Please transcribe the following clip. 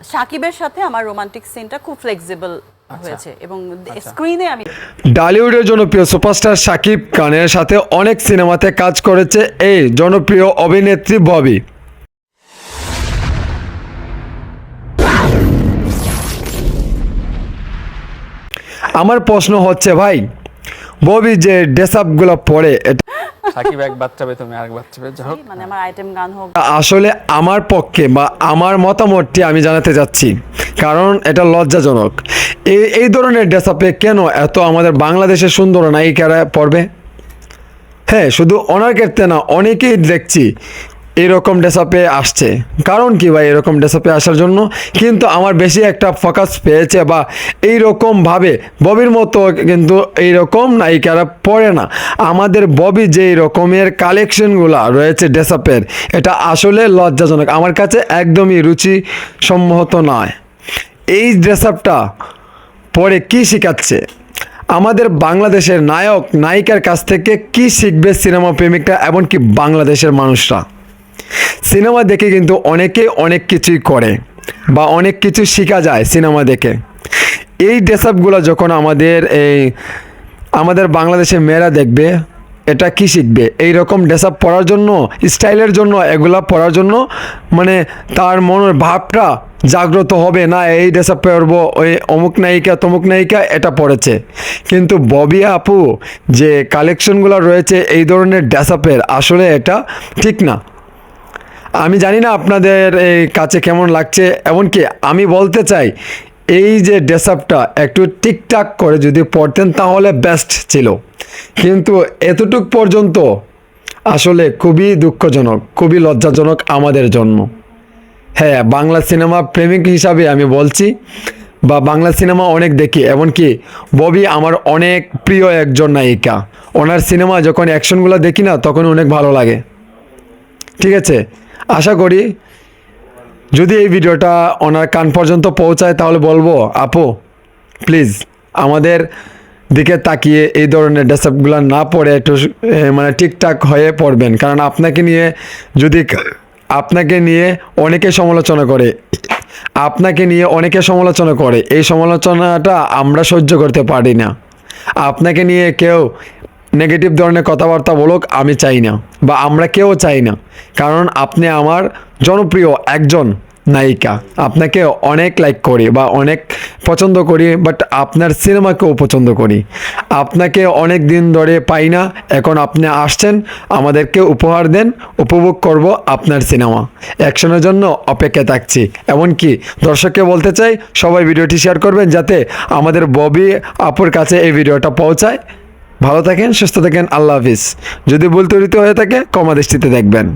সাকিবের সাথে আমার রোমান্টিক সিনটা খুব ফ্লেক্সিবল হয়েছে এবং স্ক্রিনে আমি ঢালিউডের জনপ্রিয় সুপারস্টার শাকিব খানের সাথে অনেক সিনেমাতে কাজ করেছে এই জনপ্রিয় অভিনেত্রী ববি। আমার প্রশ্ন হচ্ছে ভাই, ববি যে ড্রেস আপগুলো পরে সাকিব এক বাচ্চা পেয়ে তুমি আরেক বাচ্চা পেয়ে যাও, মানে আমার আইটেম গান হোক আসলে আমার পক্ষে বা আমার মতামতটি আমি জানাতে যাচ্ছি, কারণ এটা লজ্জাজনক। এই ধরনের ড্রেস আপে কেন এত আমাদের বাংলাদেশের সুন্দর নায়িকারা পড়বে? হ্যাঁ, শুধু ওনার ক্ষেত্রে না, অনেকেই দেখছি এরকম ড্রেস আপে আসছে। কারণ কি ভাই এরকম ড্রেস আপে আসার জন্য? কিন্তু আমার বেশি একটা ফোকাস পেয়েছে বা এইরকমভাবে ববির মতো কিন্তু এইরকম নায়িকারা পড়ে না। আমাদের ববি যেই রকমের কালেকশনগুলো রয়েছে ড্রেস আপের, এটা আসলে লজ্জাজনক, আমার কাছে একদমই রুচিসম্মত নয়। এই ড্রেস আপটা পরে কী শেখাচ্ছে? আমাদের বাংলাদেশের নায়ক নায়িকার কাছ থেকে কি শিখবে সিনেমা প্রেমিকরা, এমনকি বাংলাদেশের মানুষরা? সিনেমা দেখে কিন্তু অনেকে অনেক কিছুই করে বা অনেক কিছু শেখা যায় সিনেমা দেখে। এই ড্রেস আপগুলো যখন আমাদের বাংলাদেশের মেয়েরা দেখবে, এটা কি শিখবে? এই রকম ড্রেস আপ পরার জন্য, স্টাইলের জন্য, এগুলা পরার জন্য মানে তার মনের ভাবটা জাগ্রত হবে না, এই ড্রেস আপ পরবো, ওই অমুক নায়িকা তমুক নায়িকা এটা পড়েছে। কিন্তু ববি আপু যে কালেকশনগুলো রয়েছে এই ধরনের ড্রেস আপের, আসলে এটা ঠিক না। আমি জানি না আপনাদের এই কাছে কেমন লাগছে, এমনকি আমি বলতে চাই এই যে ড্রেস আপটা একটু ঠিকঠাক করে যদি পড়তেন তাহলে বেস্ট ছিল। কিন্তু এতটুক পর্যন্ত আসলে খুবই দুঃখজনক, খুবই লজ্জাজনক আমাদের জন্য। হ্যাঁ, বাংলা সিনেমা প্রেমিক হিসাবে আমি বলছি, বা বাংলা সিনেমা অনেক দেখি, এমনকি ববি আমার অনেক প্রিয় একজন নায়িকা। ওনার সিনেমা যখন অ্যাকশনগুলো দেখি না তখন অনেক ভালো লাগে। ঠিক আছে, আশা করি যদি এই ভিডিওটা ওনার কান পর্যন্ত পৌঁছায় তাহলে বলবো আপু প্লিজ আমাদের দিকে তাকিয়ে এই ধরনের ড্রেস আপগুলো না পড়ে একটু মানে ঠিকঠাক হয়ে পড়বেন। কারণ আপনাকে নিয়ে অনেকে সমালোচনা করে, এই সমালোচনাটা আমরা সহ্য করতে পারি না। আপনাকে নিয়ে কেউ নেগেটিভ ধরনের কথাবার্তা বলুক আমি চাই না, বা আমরা কেউ চাই না। কারণ আপনি আমার জনপ্রিয় একজন নায়িকা, আপনাকে অনেক লাইক করি বা অনেক পছন্দ করি, বাট আপনার সিনেমাকেও পছন্দ করি। আপনাকে অনেক দিন ধরে পাই না, এখন আপনি আসছেন, আমাদেরকে উপহার দেন, উপভোগ করব আপনার সিনেমা। অ্যাকশনের জন্য অপেক্ষা থাকছি। এমনকি দর্শককে বলতে চাই সবাই ভিডিওটি শেয়ার করবেন যাতে আমাদের ববি আপুর কাছে এই ভিডিওটা পৌঁছায়। ভালো থাকেন, সুস্থ থাকেন, আল্লাহ হাফিজ। যদি ভুল ত্রুটি হয়ে থাকে ক্ষমা দৃষ্টিতে দেখবেন।